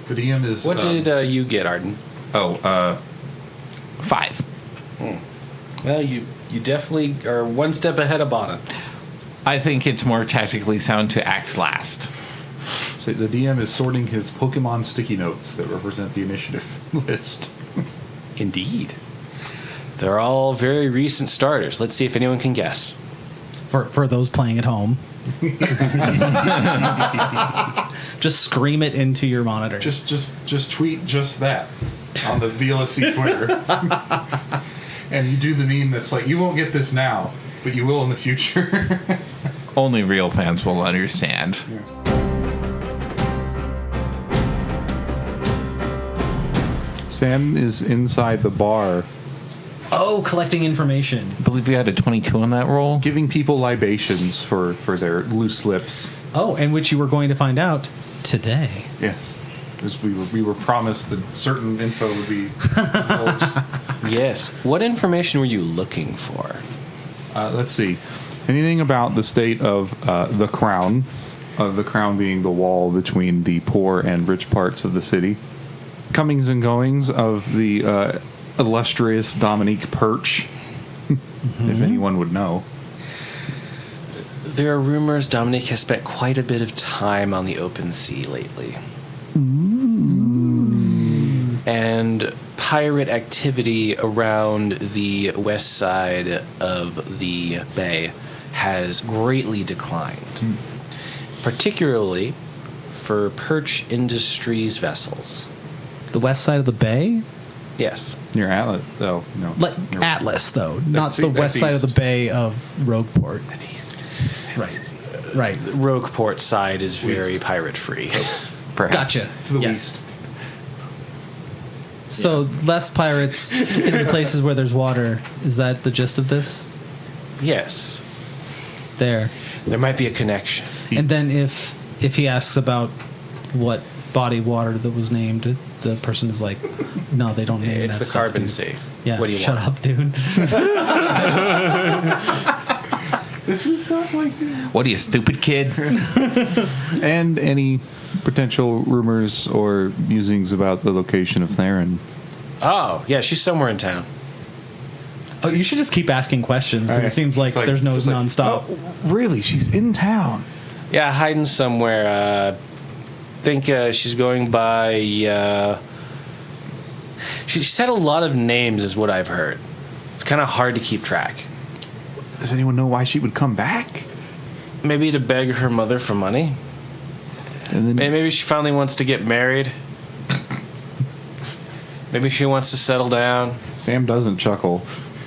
The DM is... What did you get, Arden? 5. Well, you definitely are one step ahead of Bata. I think it's more tactically sound to act last. So the DM is sorting his Pokemon sticky notes that represent the initiative list. Indeed. They're all very recent starters. Let's see if anyone can guess. For those playing at home. Just scream it into your monitor. Just tweet just that on the VLSC Twitter. And you do the meme that's like, you won't get this now, but you will in the future. Only real fans will understand. Yeah. Sam is inside the bar Oh, collecting information. I believe we had a 22 on that roll. giving people libations for their loose lips. Oh, and which you were going to find out today. Yes. Because we were promised that certain info would be divulged. Yes. What information were you looking for? Let's see. Anything about the state of the crown being the wall between the poor and rich parts of the city. Comings and goings of the illustrious Dominique Perch, if anyone would know. There are rumors Dominique has spent quite a bit of time on the open sea lately. And pirate activity around the west side of the bay has greatly declined, particularly for Perch Industries vessels. The west side of the bay? Yes. Near Atlas. Oh, no. Like Atlas, though, not That's the that's west side of east. the bay of Rogueport. That's east. Right. Right. Rogueport side is very pirate-free. Perhaps. Gotcha. To the Yes. west. So less pirates in the places where there's water. Is that the gist of this? Yes. There. There might be a connection. And then if he asks about what body of water that was named, the person is like, no, they don't name It's that the stuff, Carbon dude." Sea. Yeah. What do you Shut want? up, dude. This was not like that. What are you, stupid kid? And any potential rumors or musings about the location of Therrin. Oh, yeah, she's somewhere in town. Oh, you should just keep asking questions because it seems like, there's no just like, nonstop. "Oh, really? She's in town. Yeah, hiding somewhere. Think she's going by... She said a lot of names is what I've heard. It's kind of hard to keep track. Does anyone know why she would come back? Maybe to beg her mother for money. And then Maybe she finally wants to get married. Maybe she wants to settle down. Sam doesn't chuckle,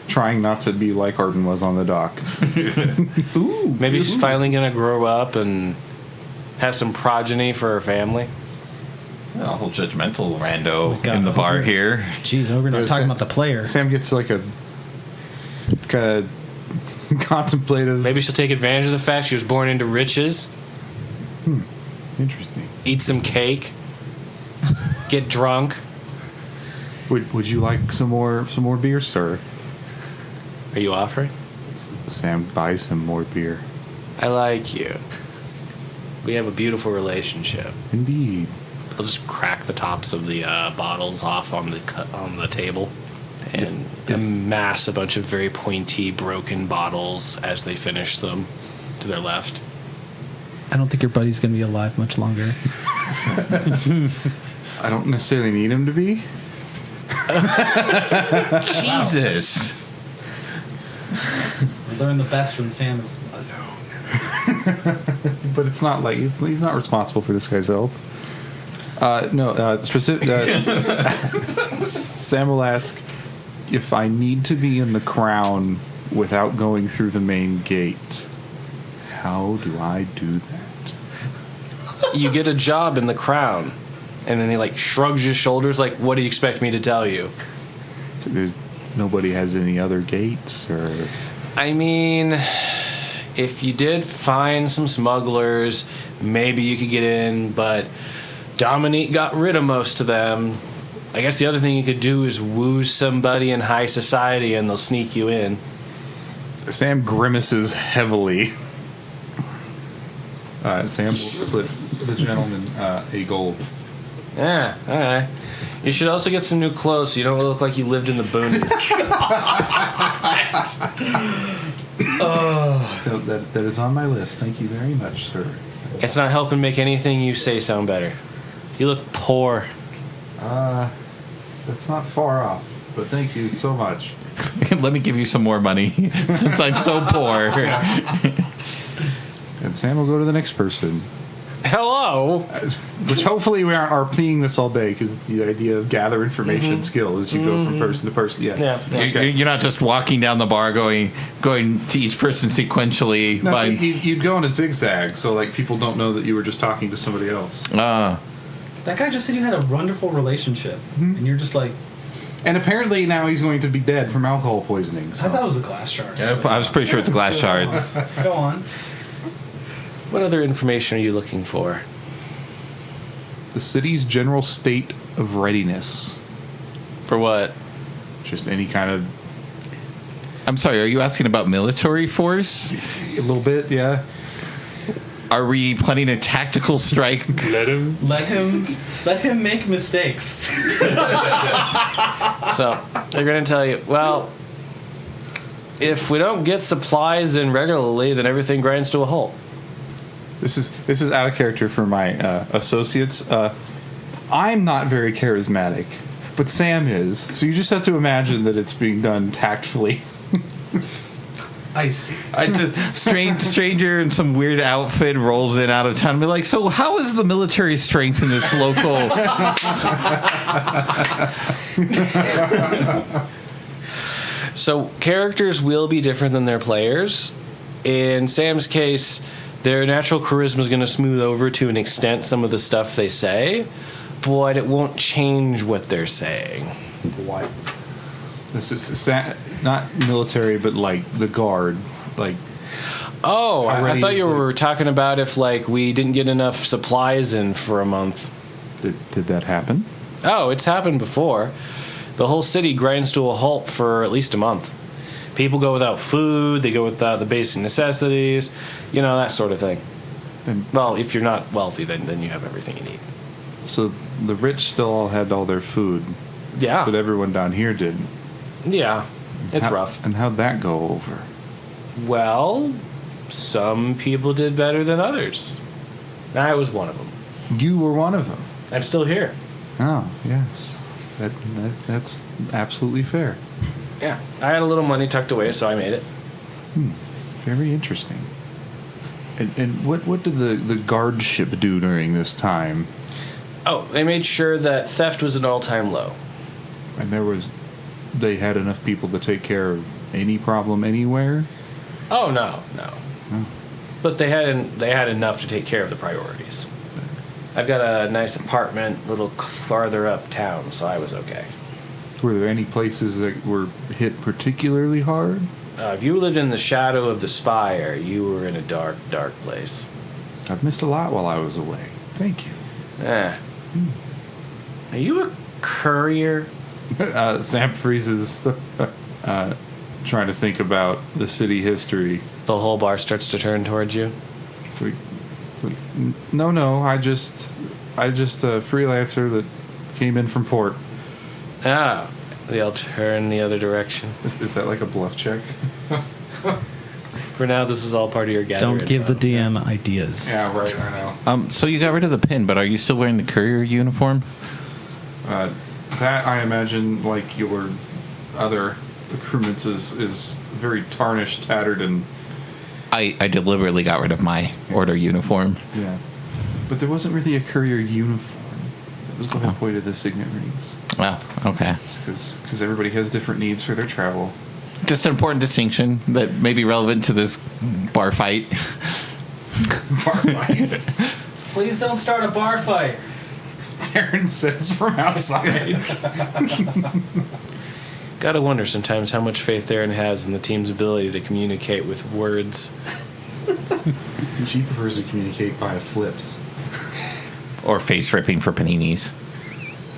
trying not to be like Arden was on the dock. Maybe she's finally going to grow up and have some progeny for her family. A whole judgmental rando God. in the bar here. Jeez, we're not talking about the player. Sam gets like a kind of contemplative. Maybe she'll take advantage of the fact she was born into riches, Interesting. eat some cake, get drunk. Would you like some more beer, sir? Are you offering? Sam buys him more beer. I like you. We have a beautiful relationship. Indeed. I'll just crack the tops of the bottles off on the table and amass a bunch of very pointy, broken bottles as they finish them to their left. I don't think your buddy's going to be alive much longer. I don't necessarily need him to be. Jesus. We learn the best when Sam is alone. But it's not like he's not responsible for this guy's health. Specific. Sam will ask if I need to be in the crown without going through the main gate. How do I do that? You get a job in the crown. And then he like shrugs his shoulders like, what do you expect me to tell you? So there's nobody has any other gates, or I mean, if you did find some smugglers, maybe you could get in, but Dominique got rid of most of them. I guess the other thing you could do is woo somebody in high society and they'll sneak you in. Sam grimaces heavily. Sam will slip the gentleman a gold. Yeah, all right. You should also get some new clothes so you don't look like you lived in the boonies. So that is on my list. Thank you very much, sir. It's not helping make anything you say sound better. You look poor. That's not far off, but thank you so much. Let me give you some more money since I'm so poor. And Sam will go to the next person. Hello. Which hopefully we aren't seeing this all day, because the idea of gather information skill is you go from person to person. Yeah. You're not just walking down the bar going to each person sequentially. No, so you'd go in a zigzag, so like people don't know that you were just talking to somebody else. That guy just said you had a wonderful relationship, and you're just like. And apparently now he's going to be dead from alcohol poisoning. So. I thought it was a glass shard. I was pretty sure it's glass shards. Go on. What other information are you looking for? The city's general state of readiness. For what? Just any kind of... I'm sorry, are you asking about military force? A little bit, yeah. Are we planning a tactical strike? Let him make mistakes. So, they're going to tell you, well, if we don't get supplies in regularly, then everything grinds to a halt. This is out of character for my associates. I'm not very charismatic, but Sam is. So you just have to imagine that it's being done tactfully. I see. I just stranger in some weird outfit rolls in out of town and be like, so how is the military strength in this local? So characters will be different than their players. In Sam's case, their natural charisma is going to smooth over to an extent some of the stuff they say, but it won't change what they're saying. What? This is not military, but like the guard. Like, oh, I ready thought is you like- were talking about if like we didn't get enough supplies in for a month. did that happen? Oh, it's happened before. The whole city grinds to a halt for at least a month. People go without food, they go without the basic necessities, that sort of thing. Then, Well, if you're not wealthy, then you have everything you need. so the rich still all had all their food, but Yeah. everyone down here didn't. Yeah. It's How- rough. And how'd that go over? Well, some people did better than others. I was one of them. You were one of them. I'm still here. Oh, yes. That's absolutely fair. Yeah. I had a little money tucked away, so I made it. Very interesting. And what did the guardship do during this time? Oh, they made sure that theft was an all-time low. And they had enough people to take care of any problem anywhere? Oh, no. But they had enough to take care of the priorities. I've got a nice apartment a little farther uptown, so I was okay. Were there any places that were hit particularly hard? If you lived in the shadow of the spire, you were in a dark, dark place. I've missed a lot while I was away. Thank you. Are you a courier? Sam freezes, trying to think about the city history. The whole bar starts to turn towards you. So no, I just a freelancer that came in from port. Ah, they'll turn the other direction. Is that like a bluff check? For now, this is all part of your gathering. Don't give the DM ideas. Yeah, right. I know. So you got rid of the pin, but are you still wearing the courier uniform? That I imagine, like your other accoutrements, is very tarnished, tattered, and I deliberately got rid of my order uniform. yeah. But there wasn't really a courier uniform. That was the whole point of the signet rings. Wow, okay. Because everybody has different needs for their travel. Just an important distinction that may be relevant to this bar fight. Bar fight. Please don't start a bar fight. Therrin says from outside. Gotta wonder sometimes how much faith Therrin has in the team's ability to communicate with words. She prefers to communicate via flips. Or face ripping for paninis.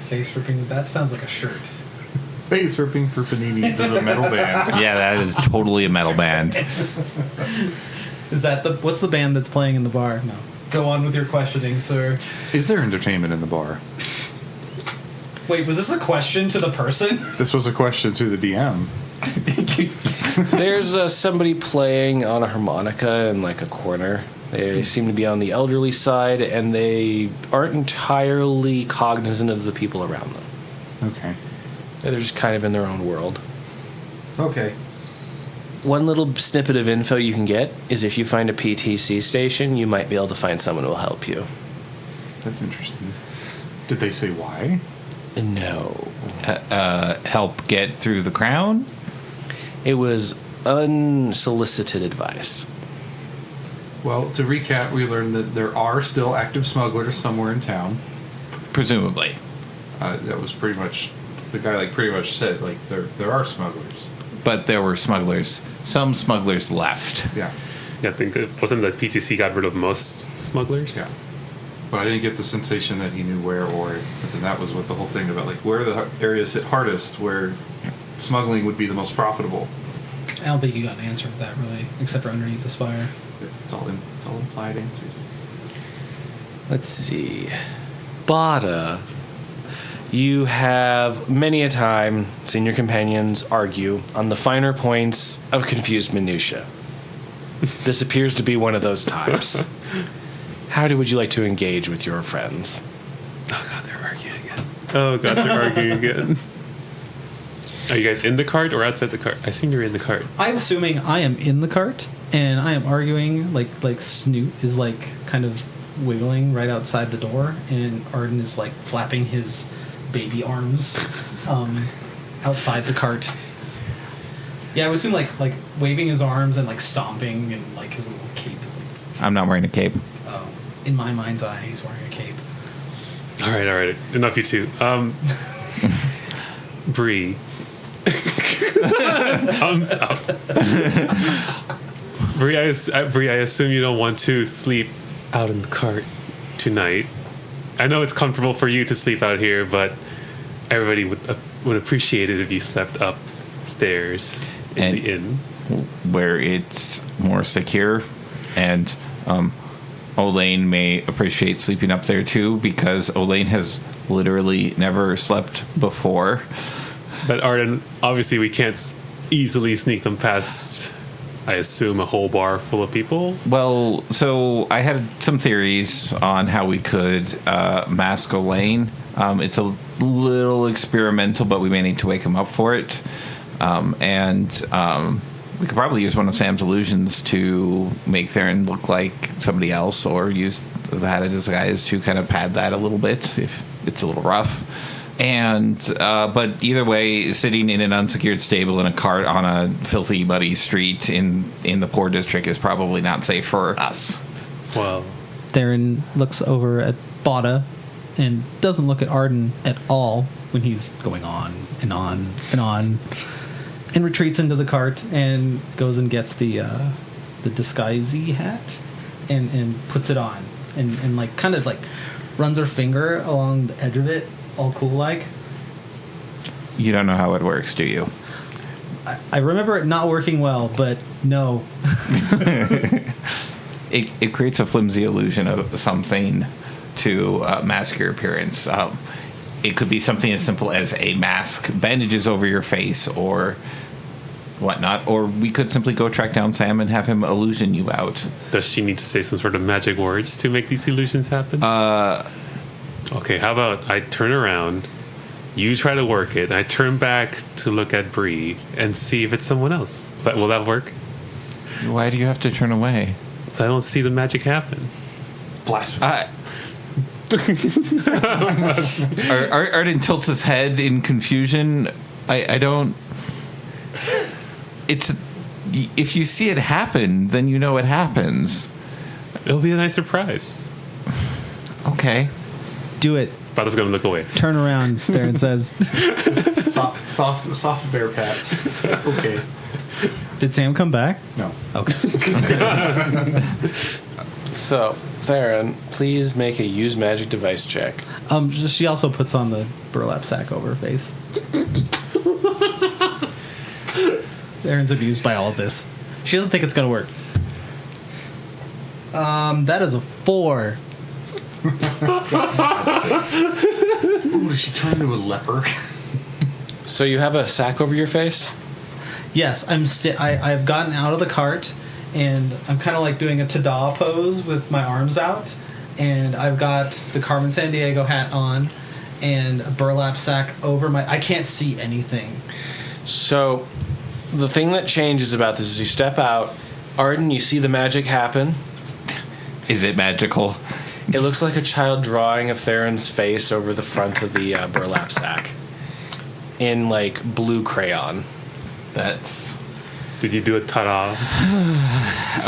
Face ripping. That sounds like a shirt. Face ripping for paninis is a metal band. Yeah, that is totally a metal band. Is that what's the band that's playing in the bar? No. Go on with your questioning, sir. Is there entertainment in the bar? Wait, was this a question to the person? This was a question to the DM. There's somebody playing on a harmonica in like a corner. They seem to be on the elderly side, and they aren't entirely cognizant of the people around them. Okay. They're just kind of in their own world. Okay. One little snippet of info you can get is if you find a PTC station, you might be able to find someone who will help you. That's interesting. Did they say why? No. Help get through the crown? It was unsolicited advice. Well, to recap, we learned that there are still active smugglers somewhere in town. Presumably. That was pretty much the guy. Like pretty much said, like there are smugglers. But there were smugglers. Some smugglers left. Yeah, I think that wasn't that PTC got rid of most smugglers. yeah. But I didn't get the sensation that he knew where or. But then that was what the whole thing about, like where the areas hit hardest, where smuggling would be the most profitable. I don't think you got an answer to that really, except for underneath the spire. It's all implied answers. Let's see. Bata. You have many a time seen your companions argue on the finer points of confused minutia. This appears to be one of those times. How would you like to engage with your friends? Oh god, they're arguing again. Oh god, they're arguing again. Are you guys in the cart or outside the cart? I seen you're in the cart. I'm assuming I am in the cart, and I am arguing like Snoot is like kind of wiggling right outside the door, and Arden is like flapping his baby arms outside the cart. Yeah, I would assume like waving his arms and like stomping, and like his little cape is like. I'm not wearing a cape. In my mind's eye, he's wearing a cape. All right. Enough, you two. Bree. Thumbs up. Bree, I assume you don't want to sleep out in the cart tonight. I know it's comfortable for you to sleep out here, but everybody would appreciate it if you slept upstairs in the inn, where it's more secure, and Olain may appreciate sleeping up there too, because Olain has literally never slept before. But Arden, obviously we can't easily sneak them past, I assume, a whole bar full of people. Well, so I had some theories on how we could mask Olain. It's a little experimental, but we may need to wake him up for it. We could probably use one of Sam's illusions to make Therrin look like somebody else, or use that as a disguise to kind of pad that a little bit if it's a little rough. And but either way, sitting in an unsecured stable in a cart on a filthy, muddy street in the poor district is probably not safe for us. Well, Therrin looks over at Bata and doesn't look at Arden at all when he's going on and on and on, and retreats into the cart and goes and gets the disguisey hat and puts it on and like kind of like runs her finger along the edge of it, all cool like. You don't know how it works, do you? I remember it not working well, but no. It creates a flimsy illusion of something to mask your appearance. It could be something as simple as a mask, bandages over your face, or whatnot. Or we could simply go track down Sam and have him illusion you out. does she need to say some sort of magic words to make these illusions happen? Okay, how about I turn around, you try to work it, and I turn back to look at Bree and see if it's someone else. But will that work? Why do you have to turn away? So I don't see the magic happen. It's blasphemy. Arden tilts his head in confusion. I don't. It's if you see it happen, then you know it happens. It'll be a nice surprise. Okay. Do it. Bata's gonna look away. Turn around, Therrin says. soft bear pats. Okay. Did Sam come back? No. Okay. So, Therrin, please make a use magic device check. She also puts on the burlap sack over her face. Erin's amused by all of this. She doesn't think it's gonna work. That is a 4. Ooh, does she turn into a leper? So you have a sack over your face? Yes, I've gotten out of the cart, and I'm kind of like doing a ta-da pose with my arms out, and I've got the Carmen Sandiego hat on, and a burlap sack over my... I can't see anything. So the thing that changes about this is you step out, Arden, you see the magic happen. Is it magical? It looks like a child drawing of Therrin's face over the front of the burlap sack in like blue crayon. That's Did you do a ta-da?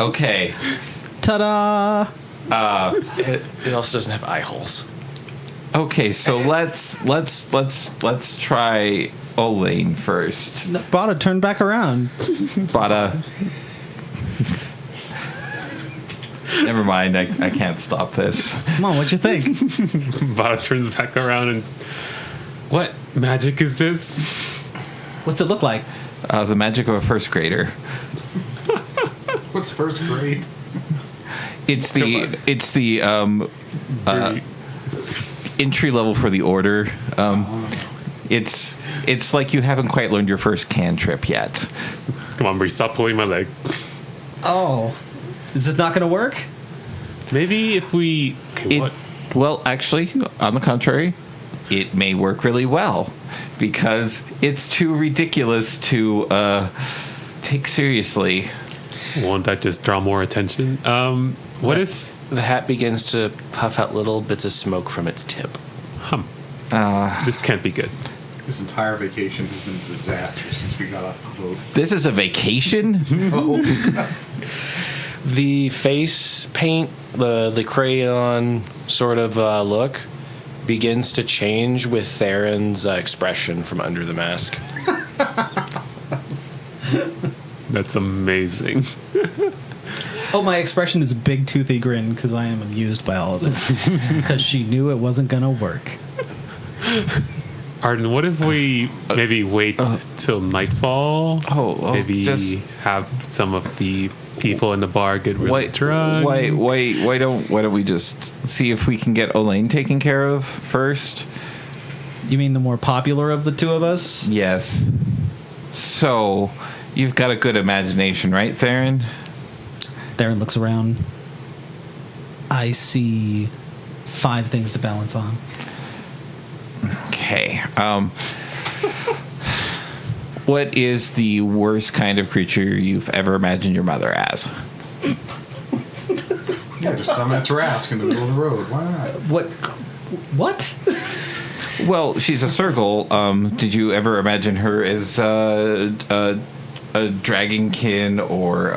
okay. Ta-da! It also doesn't have eye holes. Okay, so let's try Olain first. No, Bata, turn back around. Bata. Never mind, I can't stop this. Come on, what'd you think? Bata turns back around and... What magic is this? What's it look like? The magic of a first grader. What's first grade? It's the entry level for the order. It's like you haven't quite learned your first cantrip yet. Come on, Bree, stop pulling my leg. Oh, is this not going to work? Maybe if we... What? Well, actually, on the contrary, it may work really well because it's too ridiculous to take seriously. Won't that just draw more attention? What if... The hat begins to puff out little bits of smoke from its tip. This can't be good. This entire vacation has been a disaster since we got off the boat. This is a vacation? The face paint, the crayon sort of look, begins to change with Therrin's expression from under the mask. That's amazing. Oh, my expression is a big toothy grin because I am amused by all of this. Because she knew it wasn't going to work. Arden, what if we maybe wait till nightfall? Maybe just have some of the people in the bar get really drunk. Why don't we just see if we can get Olain taken care of first? You mean the more popular of the two of us? Yes. So, you've got a good imagination, right, Therrin? Therrin looks around. I see 5 things to balance on. Okay. What is the worst kind of creature you've ever imagined your mother as? Yeah, just summon its Rask in the middle of the road. Why not? What? Well, she's a Circle. Did you ever imagine her as a dragonkin or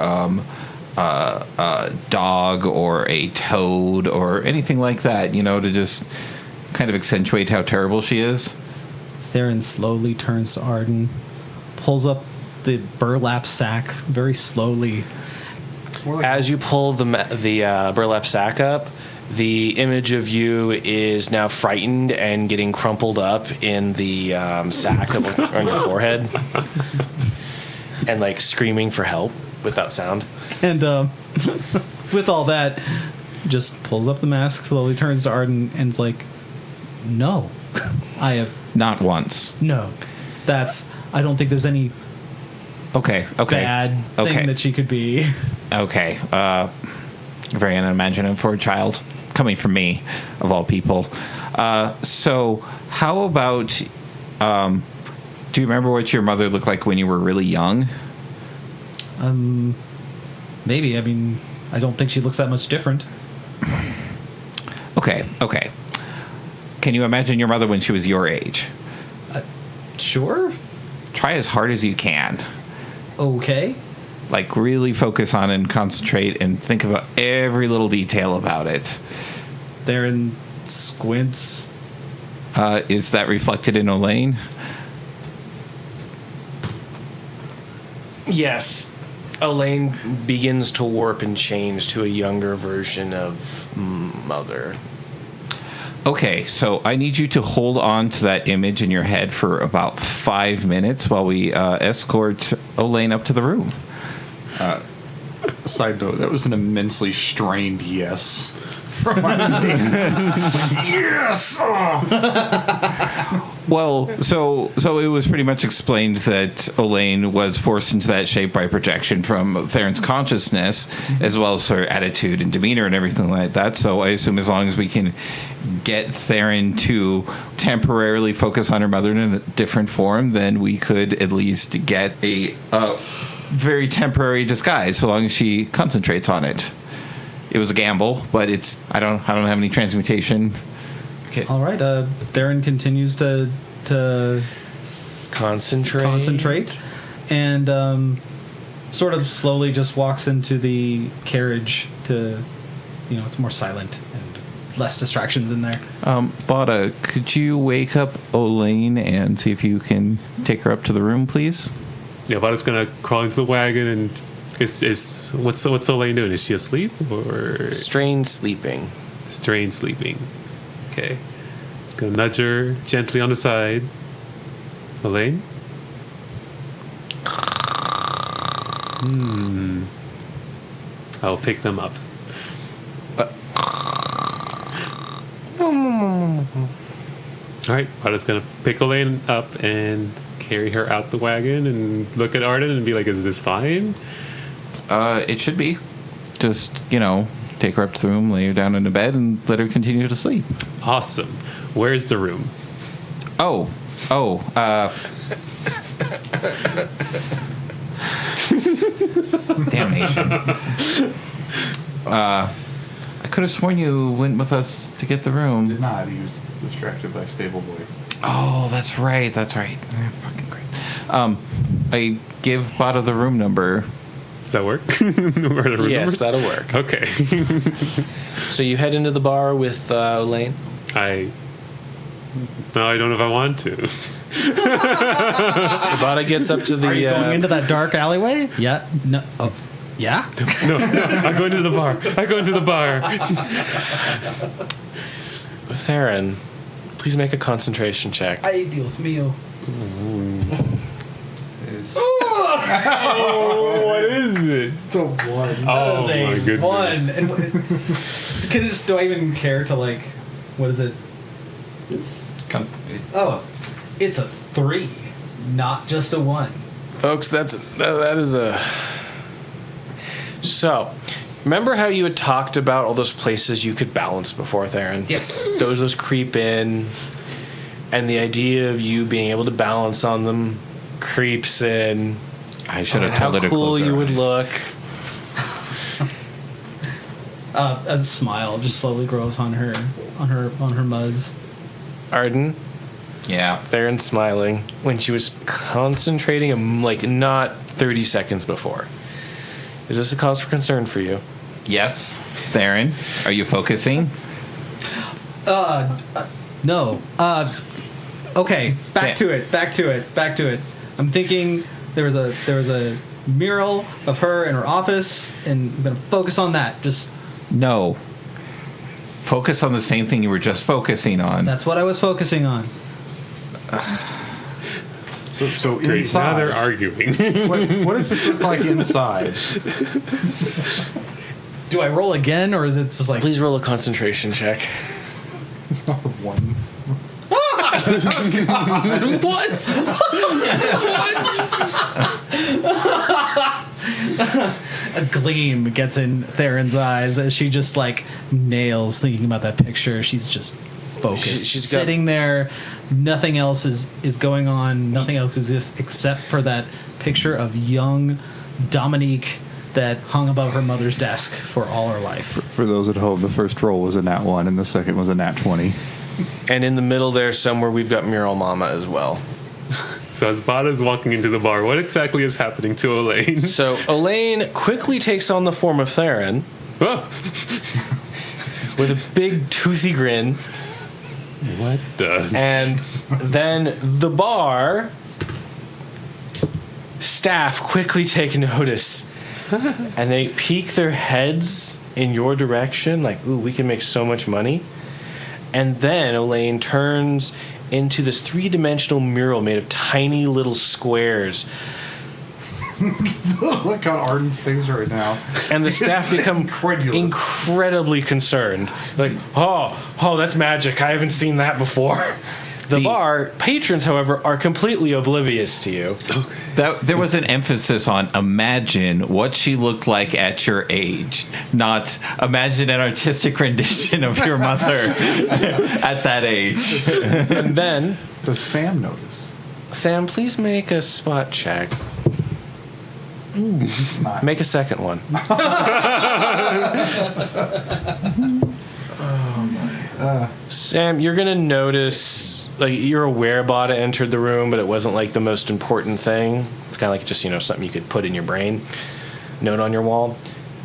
a dog or a toad or anything like that? You know, to just kind of accentuate how terrible she is. Therrin slowly turns to Arden, pulls up the burlap sack very slowly. As you pull the burlap sack up, the image of you is now frightened and getting crumpled up in the sack on your forehead, and like screaming for help without sound. And with all that, just pulls up the mask, slowly turns to Arden, and is like, "No, I have Not once. no. I don't think there's any Okay. bad thing that she could be." Okay. Very unimaginative for a child, coming from me, of all people. So, how about... do you remember what your mother looked like when you were really young? Maybe. I mean, I don't think she looks that much different. Okay. Can you imagine your mother when she was your age? Sure. Try as hard as you can. Okay. Like, really focus on and concentrate and think about every little detail about it. Therrin squints. Is that reflected in Olain? Yes. Olain begins to warp and change to a younger version of Mother. Okay, so I need you to hold on to that image in your head for about 5 minutes while we escort Olain up to the room. Side note, that was an immensely strained yes from my Yes. Well, so it was pretty much explained that Olain was forced into that shape by projection from Therrin's consciousness, as well as her attitude and demeanor and everything like that. So I assume as long as we can get Therrin to temporarily focus on her mother in a different form, then we could at least get a very temporary disguise, so long as she concentrates on it. It was a gamble, but I don't have any transmutation. Okay. All right. Therrin continues to Concentrate. and sort of slowly just walks into the carriage to, it's more silent and less distractions in there. Bata, could you wake up Olain and see if you can take her up to the room, please? Yeah, Bada's gonna crawl into the wagon and what's Olain doing? Is she asleep or Strained sleeping. strained sleeping? Okay. It's gonna nudge her gently on the side. Olain? I'll pick them up. Alright, Bada's gonna pick Olain up and carry her out the wagon and look at Arden and be like, is this fine? It should be. Just, take her up to the room, lay her down in the bed, and let her continue to sleep. Awesome. Where's the room? Damnation. I could have sworn you went with us to get the room. Did not. He was distracted by Stable Boy. Oh, that's right. Fucking great. I give Bada the room number. Does that work? Or the room Yes, numbers? that'll work. Okay. So you head into the bar with Olain. I don't know if I want to. Bada gets up to the. Are you going into that dark alleyway? Yeah. No. Oh. Yeah. No, I'm going to the bar. Therrin, please make a concentration check. Ay, Dios mío. Oh, what is it? It's a 1. Oh, That is my a goodness. 1. And do I even care to what is it? It's a 3, not just a 1. Folks, that is a. So, remember how you had talked about all those places you could balance before, Therrin? Yes. Those creep in, and the idea of you being able to balance on them creeps in. I should have How told her to cool close her you would eyes. look. A smile just slowly grows on her muzz. Arden, Yeah. Therrin smiling when she was concentrating not 30 seconds before. Is this a cause for concern for you? Yes. Therrin, are you focusing? No. Okay. Back to it. I'm thinking there was a mural of her in her office, and I'm gonna focus on that. Just No. Focus on the same thing you were just focusing on. that's what I was focusing on. So Great. inside. Now they're arguing. What does this look like inside? Do I roll again, or is it just like? Please roll a concentration check. It's not a 1. A gleam gets in Therrin's eyes as she just nails thinking about that picture. She's just focused. She's got- sitting there. Nothing else is going on. Nothing else exists except for that picture of young Dominique that hung above her mother's desk for all her life. For those at home, the first roll was a nat 1 and the second was a nat 20. And in the middle there somewhere we've got Mural Mama as well. So as Bada's walking into the bar, what exactly is happening to Olain? So Olain quickly takes on the form of Therrin Oh, with a big toothy grin. what the? And then the bar staff quickly take notice. And they peek their heads in your direction, ooh, we can make so much money. And then Olain turns into this 3-dimensional mural made of tiny little squares. Look on Arden's face right now. And the staff become incredulous. incredibly concerned. Like, oh, that's magic. I haven't seen that before. The bar patrons, however, are completely oblivious to you. There was an emphasis on imagine what she looked like at your age, not imagine an artistic rendition of your mother at that age. And then, Does Sam notice? Sam, please make a spot check. Make a second one. Sam, you're gonna notice, like, you're aware Bata entered the room, but it wasn't like the most important thing. It's kind of like just, something you could put in your brain, note on your wall.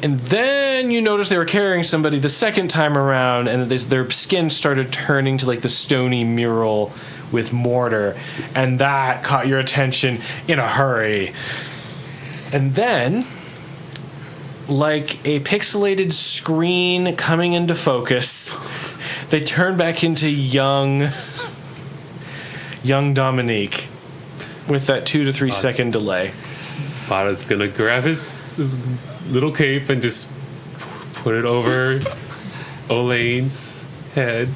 And then you notice they were carrying somebody the second time around, and their skin started turning to like the stony mural with mortar, and that caught your attention in a hurry. And then, like a pixelated screen coming into focus, they turn back into young Dominique with that 2 to 3 second delay. Bada's gonna grab his little cape and just put it over Olain's head.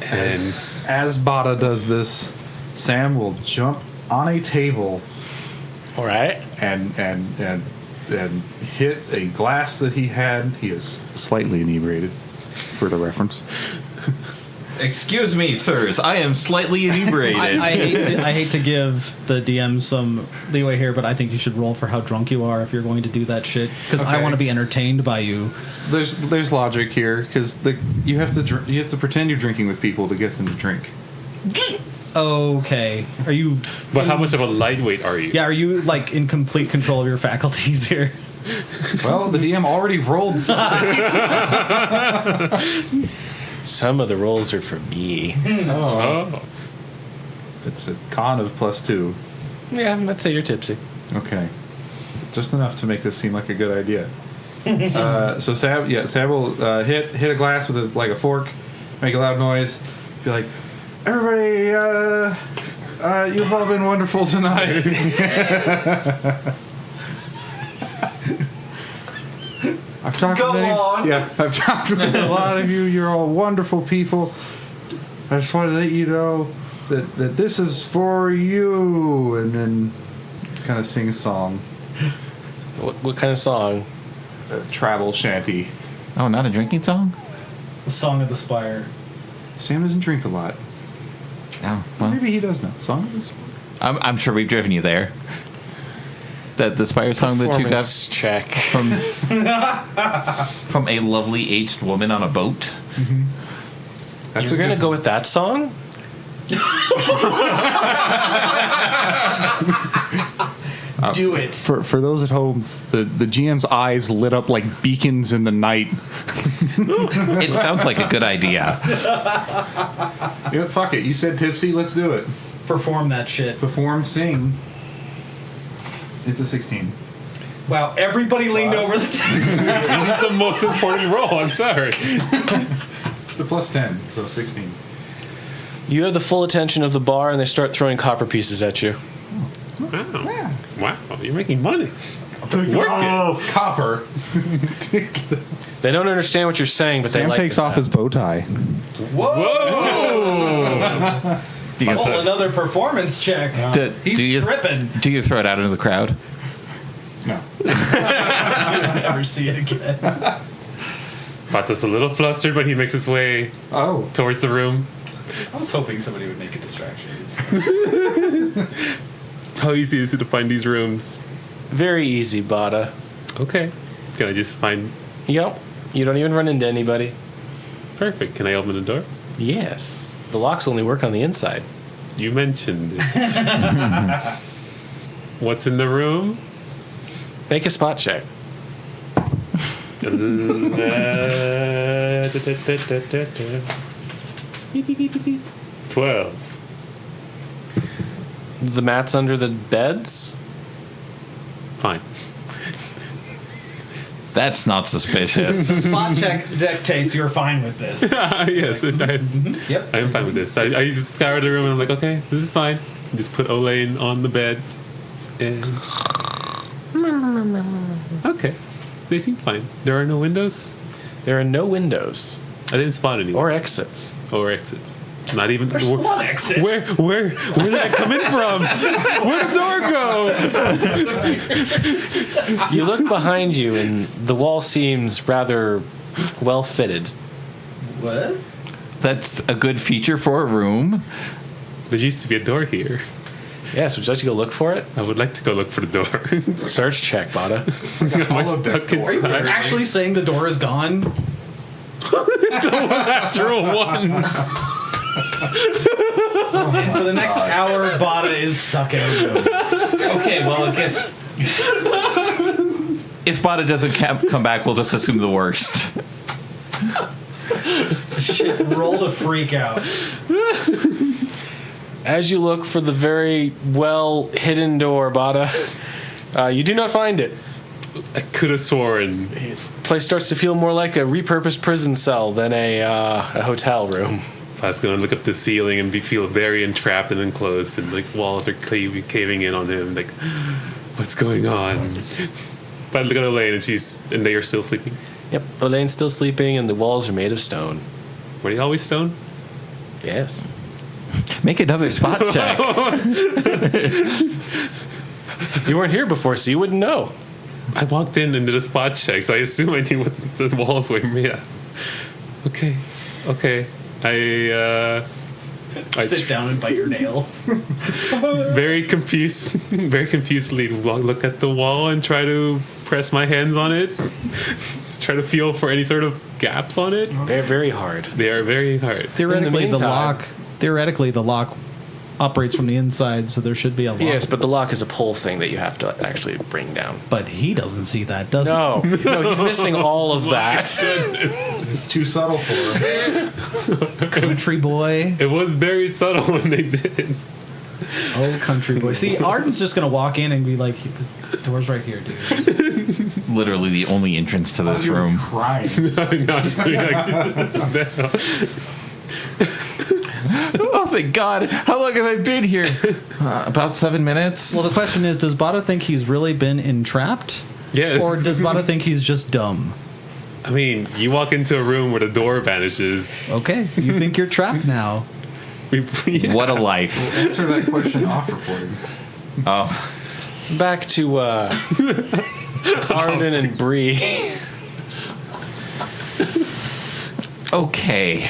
And As Bata does this, Sam will jump on a table All right. and hit a glass that he had. He is slightly inebriated, for the reference. Excuse me, sirs. I am slightly inebriated. I hate to give the DM some leeway here, but I think you should roll for how drunk you are if you're going to do that shit. Because I Okay. want to be entertained by you. There's logic here because you have to pretend you're drinking with people to get them to drink. Okay. Are you? but how much of a lightweight are you? Yeah. Are you like in complete control of your faculties here? Well, the DM already rolled something. Some of the rolls are for me. Oh. It's a con of +2. Yeah, I'd say you're tipsy. Okay, just enough to make this seem like a good idea. So Sab will hit a glass with a fork, make a loud noise, be like, "Everybody, you've all been wonderful tonight." I've talked Go to on. I've talked to a lot of you. You're all wonderful people. I just wanted to let you know that this is for you, and then kind of sing a song, What kind of song? a travel shanty. Oh, not a drinking song? The Song of the Spire. Sam doesn't drink a lot. Oh, well. Maybe he does know. Song of the Spire. I'm sure we've driven you there. That the Spire song that you got Performance check. from a lovely aged woman on a boat. That's You're a gonna good go with that song? Do it. For those at home, the GM's eyes lit up like beacons in the night. It sounds like a good idea. Yeah, fuck it. You said tipsy. Let's do it. Perform that shit. Perform, sing. It's a 16. Wow, everybody leaned over the This is the most important role. I'm sorry. It's a +10, so 16. You have the full attention of the bar, and they start throwing copper pieces at you. Wow. Wow. You're making money. Work Oh, copper. They don't understand what you're saying, but they Sam like takes the off his sound. bow tie. Whoa! Do you, Oh, another performance check. He's stripping. do you throw it out into the crowd? No. Never see it again. Bata's a little flustered, but he makes his way Oh. towards the room. I was hoping somebody would make a distraction. How easy is it to find these rooms? Very easy, Bata. Okay. Can I just find... Yep. You don't even run into anybody. Perfect. Can I open the door? Yes. The locks only work on the inside. You mentioned this. What's in the room? Make a spot check. 12. The mats under the beds? Fine. That's not suspicious. Spot check dictates you're fine with this. Yes, Yep. I am fine with this. I just scour the room and I'm like, okay, this is fine. Just put Olain on the bed. And Okay. They seem fine. There are no windows? There are no windows I didn't spot any. or exits. Or exits. Not even. There's one exit. Where did that come in from? Where'd the door go? You look behind you, and the wall seems rather well fitted. What? That's a good feature for a room. There used to be a door here. Yes, would you like to go look for it? I would like to go look for the door. Search check, Bata. Am I stuck inside? Actually saying the door is gone. Natural one. And for the next hour, Bata is stuck in a room. Okay, well, I guess if Bata doesn't come back, we'll just assume the worst. Shit, roll to freak out. As you look for the very well hidden door, Bata, you do not find it. I could have sworn. This place starts to feel more like a repurposed prison cell than a hotel room. I was gonna look up the ceiling and feel very entrapped and enclosed, and like walls are caving in on him. Like, what's going on? But I look at Olain, and they are still sleeping. Yep, Olain's still sleeping, and the walls are made of stone. Were they always stone? Yes. Make another spot check. You weren't here before, so you wouldn't know. I walked in and did a spot check, so I assume I knew what the walls were made of. Okay. I Sit down and bite your nails. very confusedly look at the wall and try to press my hands on it. Try to feel for any sort of gaps on it. They're very hard. They are very hard. Theoretically, meantime- the lock operates from the inside, so there should be a lock. Yes, but the lock is a pull thing that you have to actually bring down. But he doesn't see that, does No, he's missing all of that. It's too subtle for him. he? Country boy. It was very subtle when they did. Oh, country boy. See, Arden's just going to walk in and be like, the door's right here, dude. Literally the only entrance to this room. Crying. No, just being like, no. Oh, thank God. How long have I been here? About 7 minutes. Well, the question is, does Bata think he's really been entrapped? Yes. Or does Bata think he's just dumb? I mean, you walk into a room where the door vanishes. Okay, you think you're trapped now. Yeah. What a life. Answer that question off recording. Oh, Back to Arden and Bree. okay.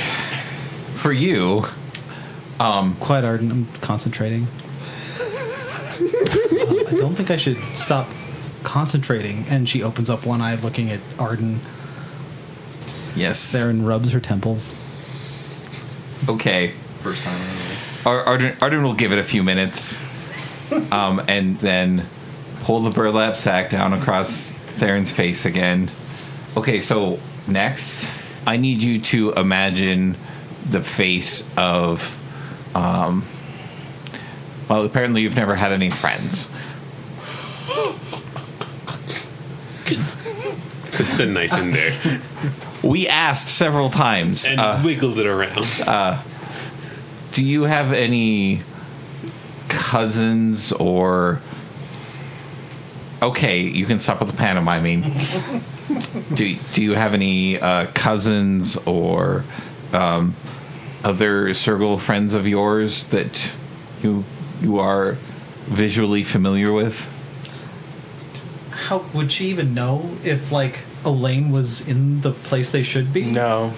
For you, Quiet, Arden. I'm concentrating. I don't think I should stop concentrating. And she opens up one eye, looking at Arden. yes. Therrin rubs her temples. Okay. First time in Arden will give it a few minutes, and then pull the burlap sack down across Therrin's face again. Okay, so next, I need you to imagine the face of, well, apparently you've never had any friends. Just a knife in there We asked several times. and wiggled it around. Do you have any cousins or... Okay, you can stop with the pantomiming. Do you have any cousins or other circle friends of yours that you are visually familiar with? How would she even know if, like, Olain was in the place they should be? No,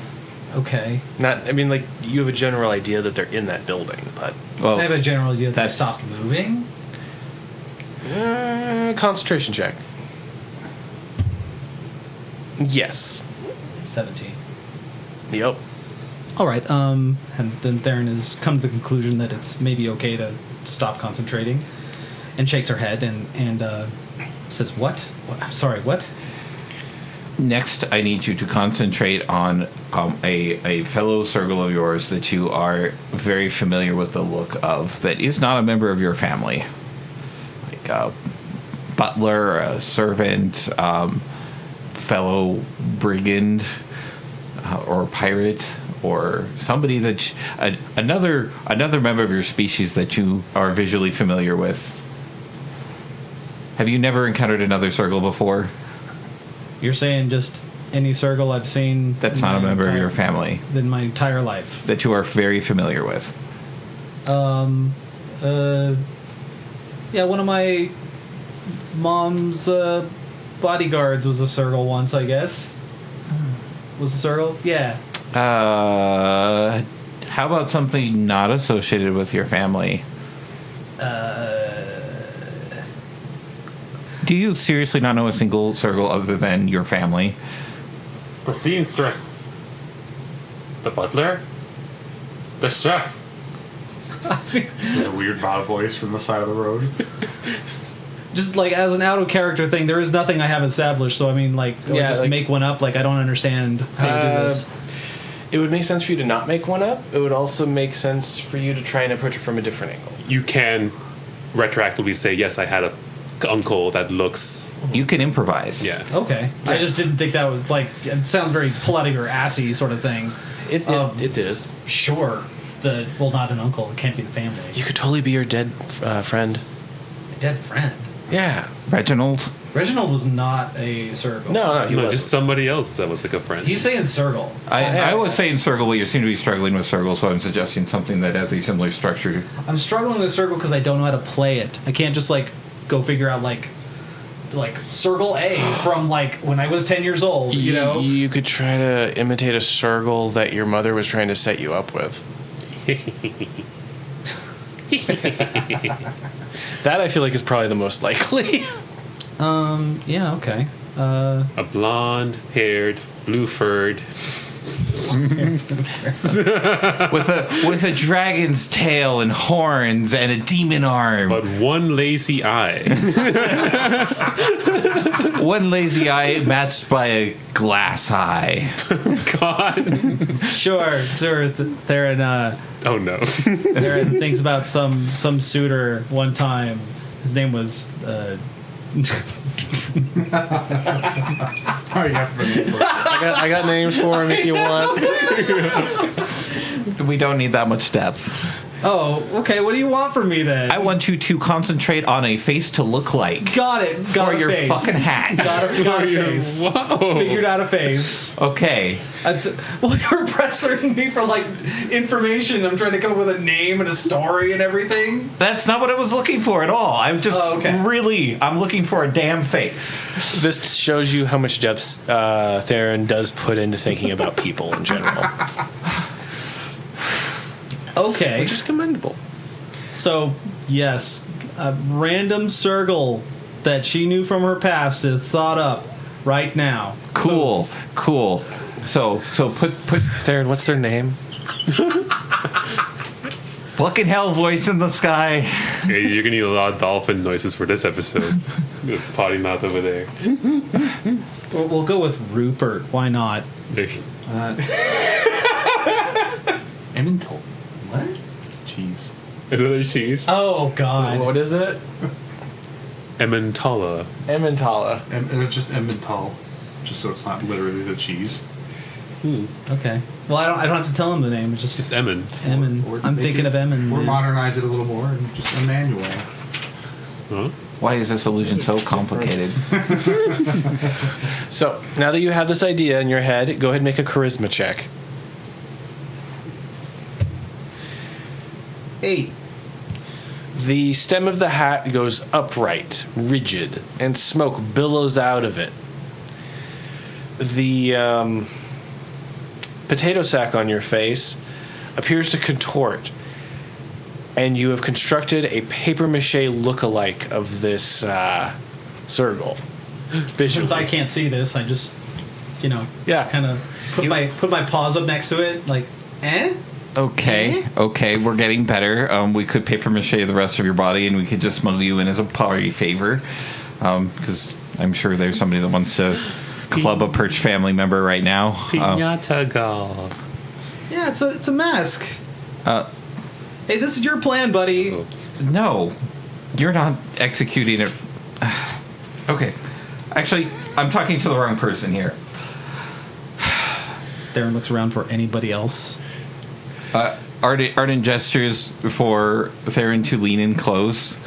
Okay. not. I mean, like you have a general idea that they're in that building, but Well, I have a general idea that they that's- stopped moving. concentration check. Yes. 17. Yep. All right. And then Therrin has come to the conclusion that it's maybe okay to stop concentrating, and shakes her head and says, "What? I'm sorry. What?" next, I need you to concentrate on a fellow circle of yours that you are very familiar with the look of, that is not a member of your family. Like a butler, a servant, fellow brigand, or pirate, or somebody that another member of your species that you are visually familiar with. Have you never encountered another circle before? You're saying just any circle I've seen That's in not a my member of entire- your family in my entire life. that you are very familiar with. Yeah, one of my mom's bodyguards was a circle once, I guess. Was a circle? Yeah. How about something not associated with your family? Do you seriously not know a single circle other than your family? The seamstress. The butler. The chef. This is a weird bot voice from the side of the road. Just like as an out of character thing, there is nothing I have established. So I mean, like, Yeah, just like- make one up. Like, I don't understand how to do this. It would make sense for you to not make one up. It would also make sense for you to try and approach it from a different angle. You can retroactively say, yes, I had a uncle that looks. You can improvise. Yeah. Okay, I just didn't think that was like. It sounds very polite or assy sort of thing. It is. Sure, not an uncle. It can't be the family. You could totally be your dead friend. A dead friend. Yeah. Reginald? Reginald was not a circle. No, he No, wasn't. just somebody else that was like a friend. He's saying circle. I was saying circle, but you seem to be struggling with circle, so I'm suggesting something that has a similar structure. I'm struggling with circle because I don't know how to play it. I can't just like go figure out like circle A from like when I was 10 years old. You know. You could try to imitate a circle that your mother was trying to set you up with. That I feel like is probably the most likely. Yeah. Okay. A blonde-haired, blue-furred. with a dragon's tail and horns and a demon arm. But one lazy eye. One lazy eye matched by a glass eye. God. Sure. Therrin. Oh no. Therrin thinks about some suitor one time. His name was. I got names for him if you want. We don't need that much depth. Oh, okay. What do you want from me then? I want you to concentrate on a face to look like. got it. Got For a your face. fucking hat. Got a face. Whoa. Figured out a face. Okay. Well, you're pressing me for like information. I'm trying to come up with a name and a story and everything. That's not what I was looking for at all. I'm just okay. I'm looking for a damn face. This shows you how much depth Therrin does put into thinking about people in general, Okay. which is commendable. So, yes, a random circle that she knew from her past is thought up right now. Cool. So put Therrin, what's their name? fucking hell voice in the sky. Hey, you're gonna need a lot of dolphin noises for this episode. Potty mouth over there. We'll go with Rupert. Why not? Emmental. What? Cheese. Another cheese. Oh, God. What is it? Emmentaler. Emmentaler. And it's just Emmental, just so it's not literally the cheese. Okay. Well, I don't have to tell him the name. It's just It's Emmen. Emin. Or I'm make thinking it- of Emin. Or man. modernize it a little more and just Emmanuel. Huh? Why is this illusion so complicated? So now that you have this idea in your head, go ahead and make a charisma check. 8. The stem of the hat goes upright, rigid, and smoke billows out of it. The potato sack on your face appears to contort, and you have constructed a papier-mâché look-alike of this circle. Visually. Since I can't see this, I just, Yeah. kind of put my paws up next to it, like, eh? Okay, we're getting better. We could paper mache the rest of your body, and we could just smuggle you in as a party favor. Because I'm sure there's somebody that wants to club a Perch family member right now. Piñata gal. Yeah, it's a mask. Hey, this is your plan, buddy. No, you're not executing it. Okay, actually, I'm talking to the wrong person here. Therrin looks around for anybody else. Arden gestures for Therrin to lean in close.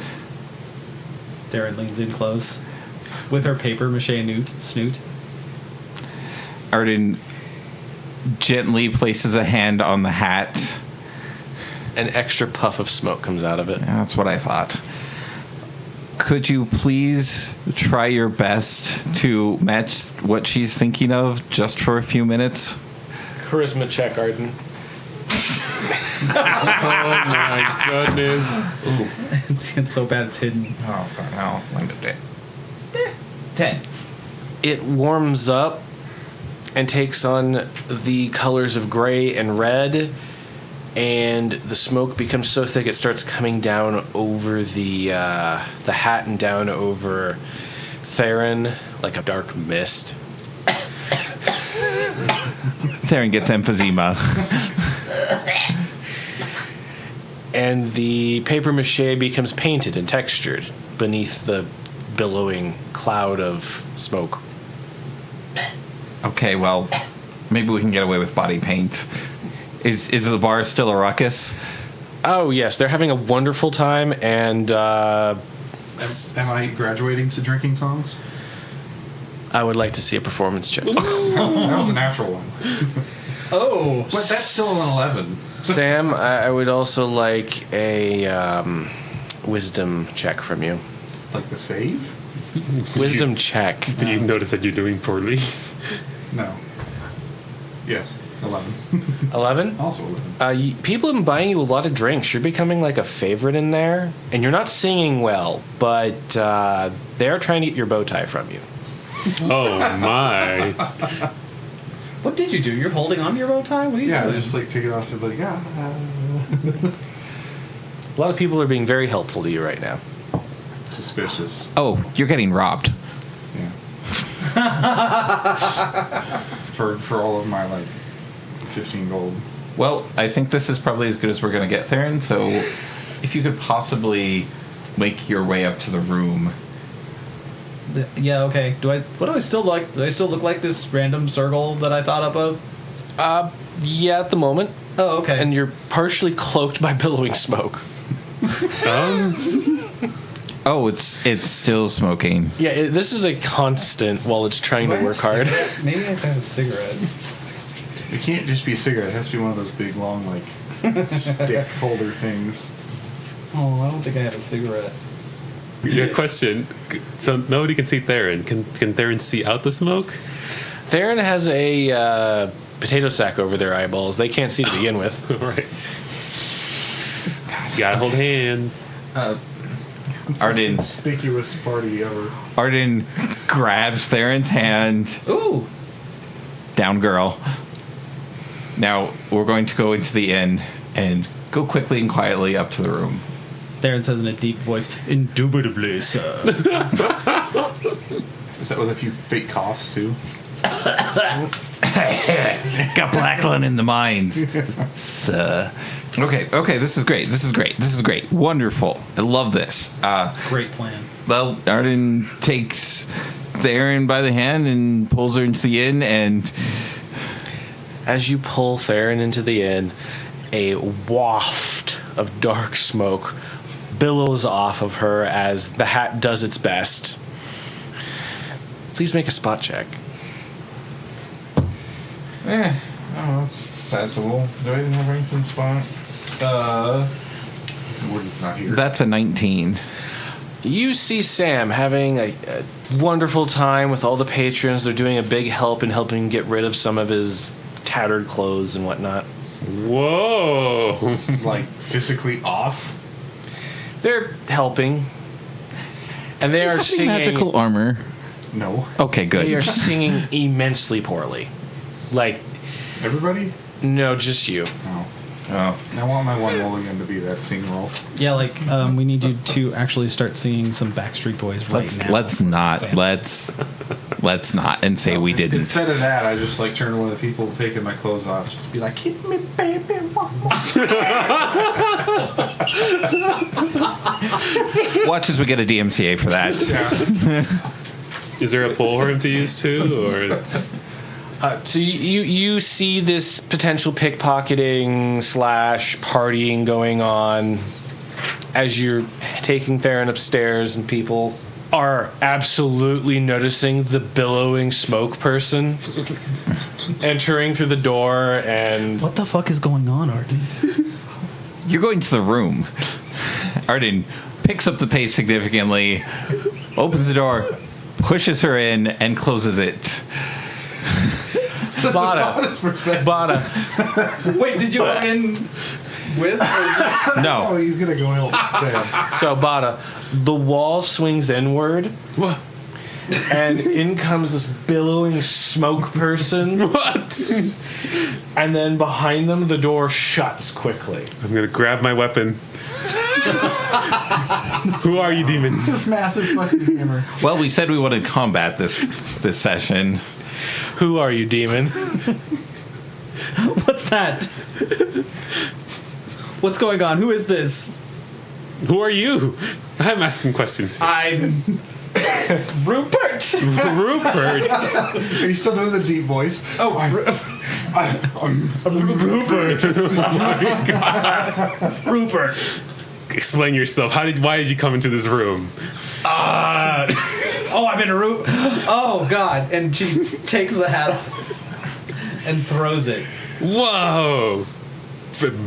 Therrin leans in close with her paper mache snoot. Arden gently places a hand on the hat. An extra puff of smoke comes out of it. That's what I thought. Could you please try your best to match what she's thinking of just for a few minutes? Charisma check, Arden. Oh my goodness. It's so bad it's hidden. Oh, no. 10. It warms up and takes on the colors of gray and red, and the smoke becomes so thick it starts coming down over the hat and down over Therrin like a dark mist. Therrin gets emphysema. And the paper mache becomes painted and textured beneath the billowing cloud of smoke. Okay, well, maybe we can get away with body paint. Is the bar still a ruckus? Oh, yes, they're having a wonderful time, and Am I graduating to drinking songs? I would like to see a performance check. That was a natural one. Oh! But that's still an 11. Sam, I would also like a wisdom check from you. Like the save? Wisdom check. Do you notice that you're doing poorly? No. Yes, 11. 11? Also 11. People have been buying you a lot of drinks. You're becoming like a favorite in there, and you're not singing well, but they're trying to get your bow tie from you. Oh my. What did you do? You're holding on to your bow tie? What are you Yeah, doing? just like take it off and like, A lot of people are being very helpful to you right now. Suspicious. Oh, you're getting robbed. Yeah. for all of my like 15 gold. Well, I think this is probably as good as we're going to get, Therrin, so if you could possibly make your way up to the room. Yeah, okay. Do I still look like this random circle that I thought up of? Yeah, at the moment. Oh, okay. And you're partially cloaked by billowing smoke. Oh, it's still smoking. Yeah, this is a constant while it's trying to work hard. Maybe I have a cigarette. It can't just be a cigarette. It has to be one of those big, long, like, stick holder things. Oh, I don't think I have a cigarette. Your question. So nobody can see Therrin. Can Therrin see out the smoke? Therrin has a potato sack over their eyeballs. They can't see to begin with. Right. You gotta hold hands. Arden Conspicuous party ever. Arden grabs Therrin's hand. Ooh! Down, girl. Now, we're going to go into the inn and go quickly and quietly up to the room. Therrin says in a deep voice, "Indubitably, sir." Is that with a few fake coughs too? Got Blackland in the mines. Okay, this is great. Wonderful. I love this. Great plan. Well, Arden takes Therrin by the hand and pulls her into the inn, and As you pull Therrin into the inn, a waft of dark smoke billows off of her as the hat does its best. Please make a spot check. it's passable. Do I even have ranks in spot? Warden's not here. That's a 19. You see Sam having a wonderful time with all the patrons. They're doing a big help in helping get rid of some of his tattered clothes and whatnot. Whoa. Like physically off. They're helping. And they are singing magical armor. No. Okay, good. They are singing immensely poorly. Like, Everybody? no, just you. No. Oh. I want my one mulligan to be that sing roll. Yeah, like we need you to actually start singing some Backstreet Boys right now. Let's not. Sam. Let's not and say we didn't. Instead of that, I just like turn to one of the people taking my clothes off. Just be like, "Keep me, baby, one more." Watch as we get a DMCA for that. Yeah. Is there a pole for him to use too, or is... So you see this potential pickpocketing / partying going on. as you're taking Therrin upstairs and people are absolutely noticing the billowing smoke person entering through the door and... What the fuck is going on, Arden? You're going to the room. Arden picks up the pace significantly, opens the door, pushes her in, and closes it. Bata. Wait, did you walk in with? Oh, No. he's gonna go help Sam. So, Bata, the wall swings inward, What? and in comes this billowing smoke person. What? And then behind them, the door shuts quickly. I'm gonna grab my weapon. Who are you, demon? This massive fucking hammer. Well, we said we wanted combat this session. Who are you, demon? What's that? What's going on? Who is this? Who are you? I'm asking questions. I'm Rupert. Rupert. Are you still doing the deep voice? Oh, I'm Rupert. Rupert. Explain yourself. Why did you come into this room? Oh, I'm in a room. Oh God! And she takes the hat off and throws it. Whoa.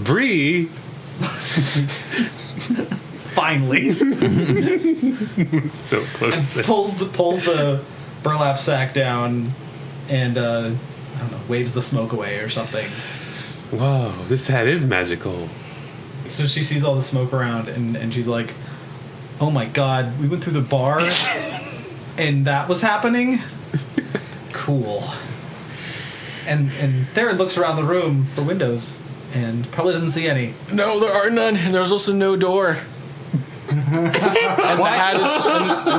Bree. Finally, So close. pulls the burlap sack down and I don't know, waves the smoke away or something. Whoa, this hat is magical. So she sees all the smoke around and she's like, "Oh my God, we went through the bar and that was happening? Cool." And Therrin looks around the room for windows and probably doesn't see any. No, there are none. And there's also no door. And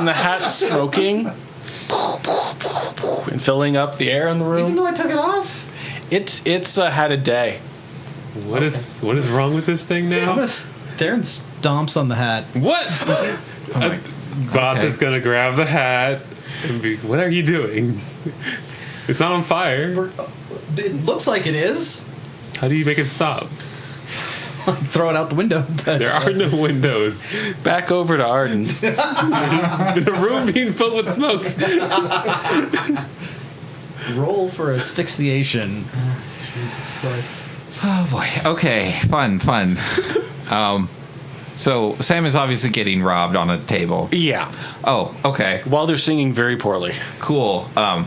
the hat's smoking and filling up the air in the Even room. though I took it off? It's a hat a day. What is wrong with this thing now? Therrin stomps on the hat. What? Bata's Okay. gonna grab the hat and be. What are you doing? It's not on fire. It looks like it is. How do you make it stop? Throw it out the window. But, There are no windows Back over to Arden. in a room being filled with smoke. roll for asphyxiation. Jesus Christ. Oh boy. Okay. Fun. So Sam is obviously getting robbed on a table. Yeah. Oh, okay. While they're singing very poorly. Cool. Well,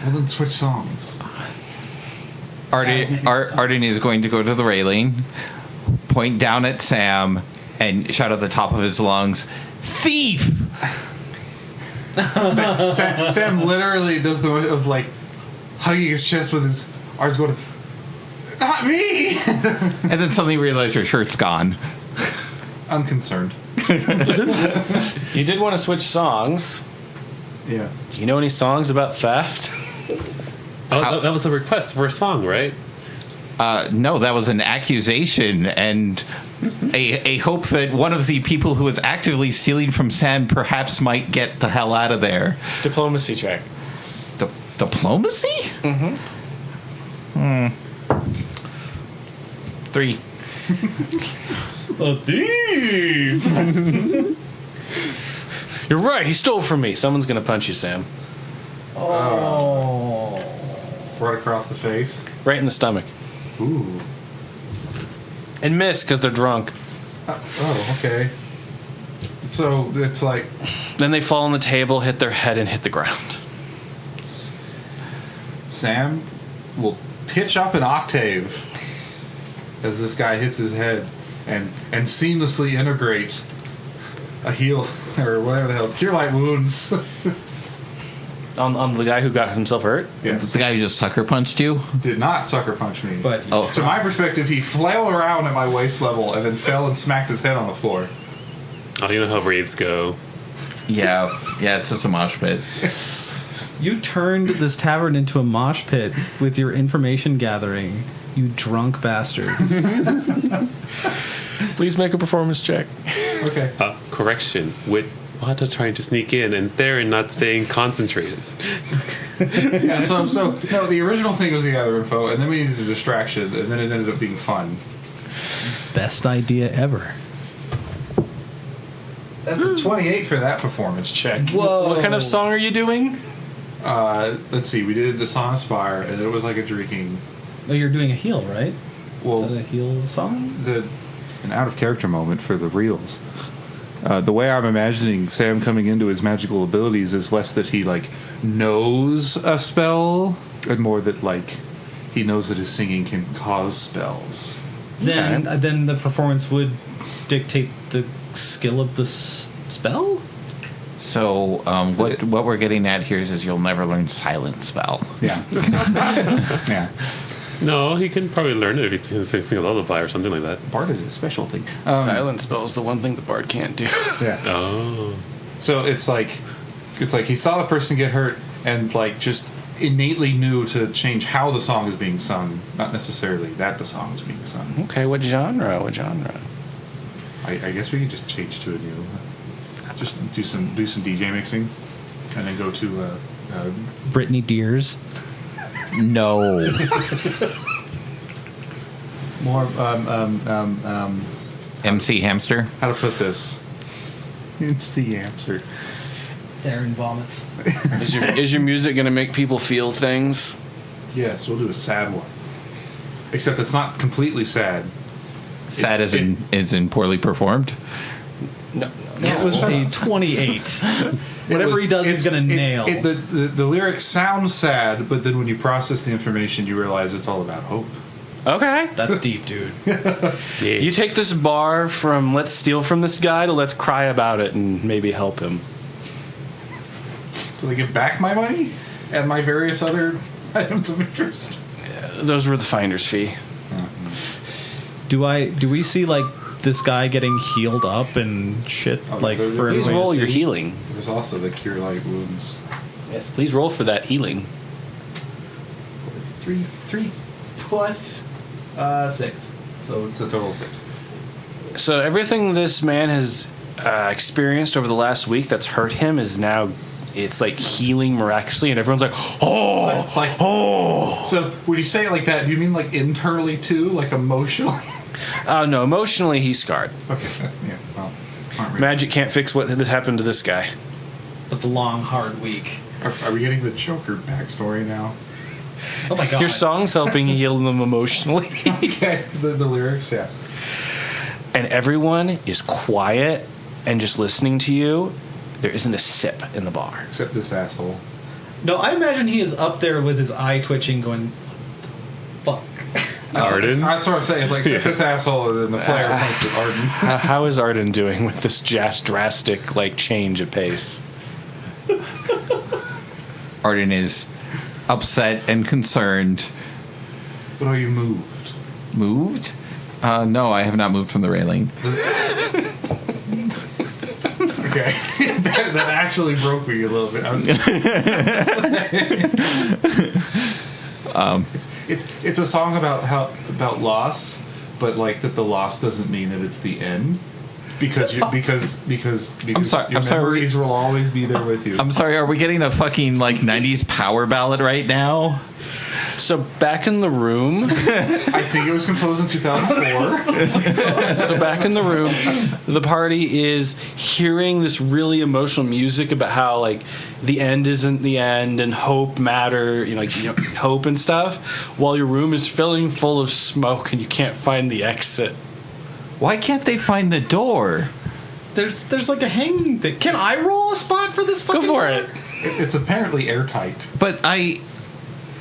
then switch songs. Arden is going to go to the railing, point down at Sam, and shout at the top of his lungs, "Thief!" Sam literally does the of like hugging his chest with his arms going, "Not me!" And then suddenly realize your shirt's gone. I'm concerned. You did want to switch songs. Yeah. Do you know any songs about theft? Oh, that was a request for a song, right? No, that was an accusation and a hope that one of the people who was actively stealing from Sam perhaps might get the hell out of there. Diplomacy check. Diplomacy? Mm-hmm. 3. A thief! You're right, he stole from me. Someone's gonna punch you, Sam. Right across the face. Right in the stomach. Ooh. And miss because they're drunk. Oh, okay. So it's like Then they fall on the table, hit their head, and hit the ground. Sam will pitch up an octave as this guy hits his head and seamlessly integrate a heal or whatever the hell, cure light wounds. On the guy who got himself hurt? Yes. The guy who just sucker punched you? Did not sucker punch me. But Oh, to my perspective, he flailed around at my waist level and then fell and smacked his head on the floor. Oh, you know how raves go. yeah, it's just a mosh pit. you turned this tavern into a mosh pit with your information gathering, you drunk bastard. Please make a performance check. Okay. Correction. With Bata trying to sneak in and Therrin not saying concentrated. Yeah, so no, the original thing was the other info, and then we needed a distraction, and then it ended up being fun. Best idea ever. That's a 28 for that performance check. Whoa! What kind of song are you doing? Let's see. We did the Song of Spire, and it was like a drinking. Oh, you're doing a heal, right? Well, Is that a heal song? An out of character moment for the reels. The way I'm imagining Sam coming into his magical abilities is less that he like knows a spell, and more that like he knows that his singing can cause spells. Then the performance would dictate the skill of the spell. So what we're getting at here is you'll never learn Silent Spell. Yeah. Yeah. No, he can probably learn it if he can sing a lullaby or something like that. Bard is a special thing. Silent spell is the one thing the bard can't do. Yeah. Oh. So it's like he saw the person get hurt and like just innately knew to change how the song is being sung, not necessarily that the song is being sung. Okay, what genre? What genre? I guess we could just change to a new. Just do some DJ mixing, and then go to Brittany Deers. No. more MC Hamster. how to put this. MC answer. Therrin vomits. Is your music gonna make people feel things? Yes, we'll do a sad one. Except it's not completely sad. Sad as in poorly performed. No. That was a 28. Whatever he does, he's going to nail. The lyrics sound sad, but then when you process the information, you realize it's all about hope. Okay. That's deep, dude. Yeah. You take this bar from let's steal from this guy to let's cry about it and maybe help him. So they get back my money and my various other items of interest. Those were the finder's fee. Do we see like this guy getting healed up and shit? Oh, Like please for Please everybody to roll your see? healing. There's also the cure light wounds. Yes, please roll for that healing. 3 plus 6. So it's a total of 6. So everything this man has experienced over the last week that's hurt him is now, it's like healing miraculously, and everyone's like, oh, oh. So when you say it like that, do you mean like internally too, like emotionally? No, emotionally he's scarred. Okay. Yeah. Well, aren't we? Magic can't fix what happened to this guy. But the long, hard week. Are we getting the Joker backstory now? Oh my god. Your song's helping heal them emotionally. Okay. The lyrics, yeah. And everyone is quiet and just listening to you. There isn't a sip in the bar. Except this asshole. No, I imagine he is up there with his eye twitching, going, "Fuck." Arden? That's what I'm saying. It's like, except this asshole, and then the player points at Arden. How is Arden doing with this drastic like change of pace? Arden is upset and concerned. But are you moved? Moved? No, I have not moved from the railing. Okay. that actually broke me a little bit. It's a song about loss, but like that the loss doesn't mean that it's the end, because I'm sorry, your memories will always be there with you. I'm sorry, are we getting a fucking like 90s power ballad right now? So back in the room. I think it was composed in 2004. So back in the room, the party is hearing this really emotional music about how like the end isn't the end and hope matter, hope and stuff, while your room is filling full of smoke and you can't find the exit. Why can't they find the door? There's like a hanging thing. Can I roll a spot for this fucking Go for door? it. It's apparently airtight. But I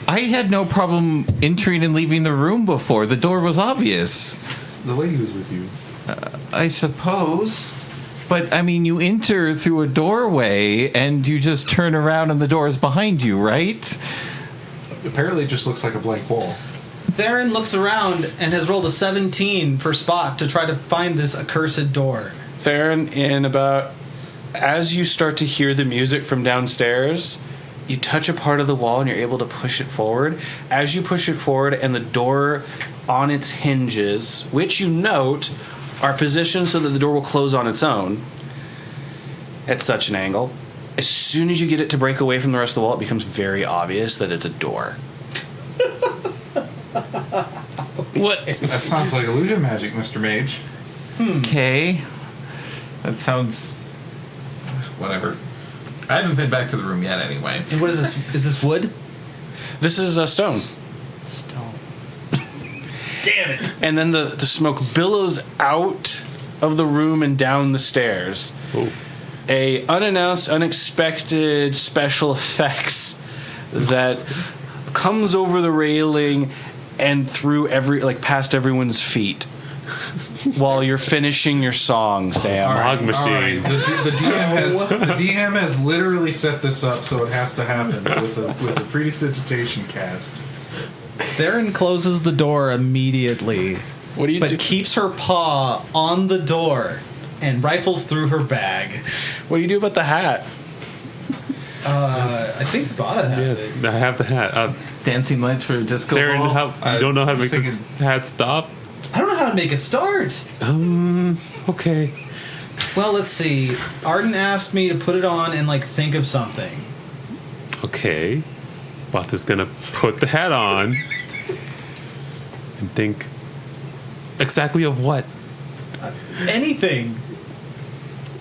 had no problem entering and leaving the room before. The door was obvious. The lady was with you. I suppose. But, I mean, you enter through a doorway and you just turn around and the door is behind you, right? Apparently it just looks like a blank wall. Therrin looks around and has rolled a 17 for spot to try to find this accursed door. Therrin, as you start to hear the music from downstairs, you touch a part of the wall and you're able to push it forward. As you push it forward and the door on its hinges, which you note are positioned so that the door will close on its own at such an angle, as soon as you get it to break away from the rest of the wall, it becomes very obvious that it's a door. What? That sounds like illusion magic, Mr. Mage. Okay. That sounds whatever. I haven't been back to the room yet anyway. And what is this? Is this wood? This is a stone. Stone. Damn it! And then the smoke billows out of the room and down the stairs. Oh. A unannounced, unexpected special effects that comes over the railing and through past everyone's feet while you're finishing your song, Sam. Fog machine. The DM has literally set this up so it has to happen with the prestidigitation cast. Therrin closes the door immediately, What do you but do? keeps her paw on the door and rifles through her bag. What do you do about the hat? I think Bata has it. I have the hat. Dancing lights for a disco Therrin, ball. you don't know how to make was this thinking- hat stop? I don't know how to make it start. Okay. Well, let's see. Arden asked me to put it on and think of something. Okay. Bata's gonna put the hat on and think exactly of what? Anything.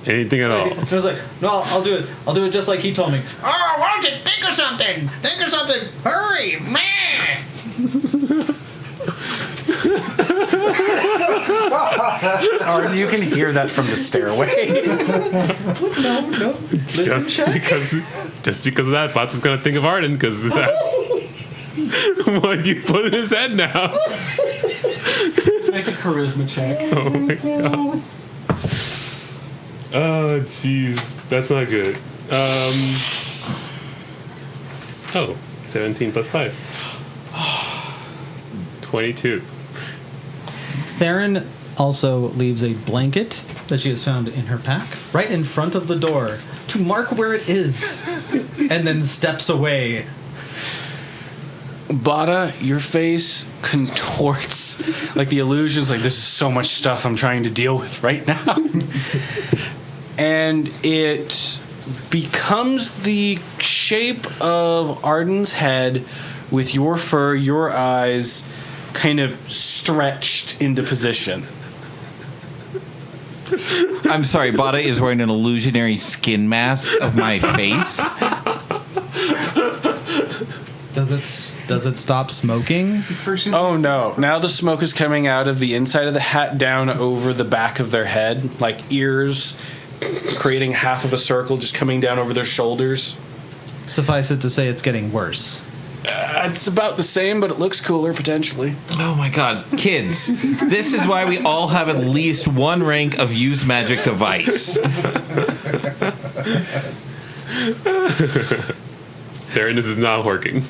Anything at all. I was like, no, I'll do it. I'll do it just like he told me. Oh, why don't you think of something? Think of something. Hurry, man. Arden, you can hear that from the stairway. No. Listen, Just check. because of that, Bata's gonna think of Arden because that's what you put in his head now. Let's make a charisma check. Oh my god. Oh jeez, that's not good. 17 plus 5. 22. Therrin also leaves a blanket that she has found in her pack right in front of the door to mark where it is, and then steps away. Bata, your face contorts like the illusions, this is so much stuff I'm trying to deal with right now. And it becomes the shape of Arden's head with your fur, your eyes kind of stretched into position. I'm sorry, Bata is wearing an illusionary skin mask of my face. Does it stop smoking? Oh no, now the smoke is coming out of the inside of the hat down over the back of their head, like ears, creating half of a circle just coming down over their shoulders. Suffice it to say, it's getting worse. It's about the same, but it looks cooler potentially. Oh my god, kids. This is why we all have at least one rank of use magic device. Therrin, this is not working.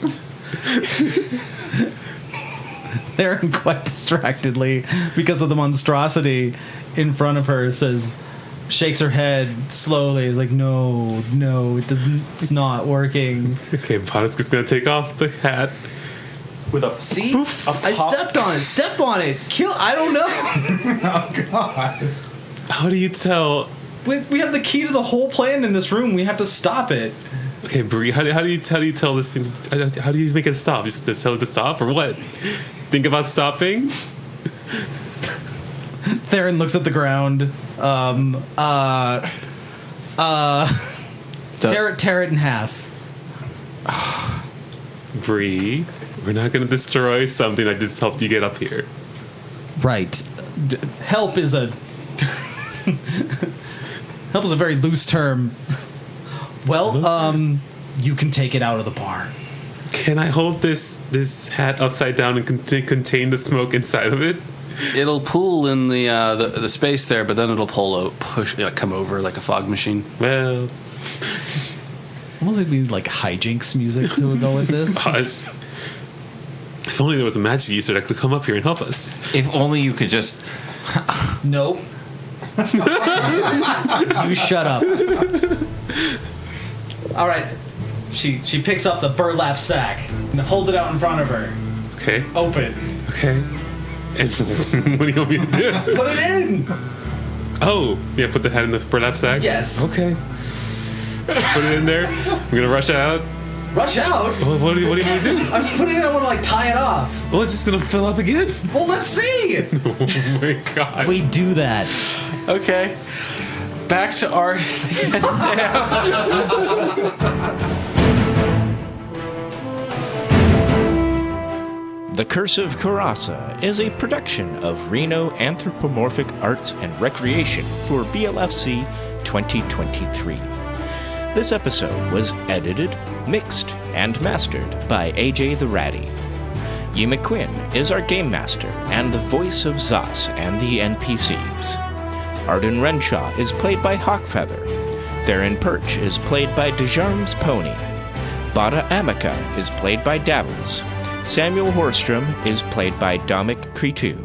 Therrin, quite distractedly, because of the monstrosity in front of her, shakes her head slowly. Is like, no, it's not working. Okay, Bata's just gonna take off the hat. With a See? I stepped on it. Step on it. Kill. I don't know. Oh god. How do you tell? We have the key to the whole plan in this room. We have to stop it. Okay, Bree, how do you tell this thing? How do you make it stop? Just tell it to stop, or what? Think about stopping. Therrin looks at the ground. Tear it in half. Bree, we're not gonna destroy something that just helped you get up here. Right. Help is a very loose term. Well, you can take it out of the barn. Can I hold this hat upside down and contain the smoke inside of it? It'll pool in the space there, but then it'll come over like a fog machine. Well, Almost like we need hijinks music to go with this. gosh. If only there was a magic user that could come up here and help us. If only you could just... Nope. You shut up. All right. She picks up the burlap sack and holds it out in front of her. Okay. Open. Okay. And what do you want me to do? Put it in. Oh, yeah, put the hat in the burlap sack? Yes. Okay. Put it in there. I'm gonna rush out. Rush out. Well, what do you want me to do? I'm just putting it in. I want to tie it off. Well, it's just gonna fill up again. Well, let's see. Oh my god. We do that. Okay. back to Arden and Sam. The Curse of Coeurasa is a production of Reno Anthropomorphic Arts and Recreation for BLFC 2023. This episode was edited, mixed, and mastered by AJ the Ratty. Hugh McQuinn is our game master and the voice of Zos and the NPCs. Arden Renshaw is played by Hawkfeather. Therrin Perch is played by Dejarm's Pony. Bata Amica is played by Dabbles. Samuel Horstrom is played by Dominic Cretu.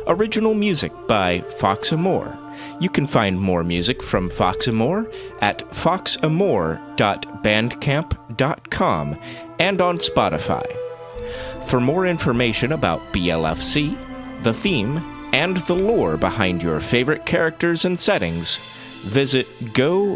Original music by Fox Amore. You can find more music from Fox Amore at foxamore.bandcamp.com and on Spotify. For more information about BLFC, the theme, and the lore behind your favorite characters and settings, visit goblfc.org.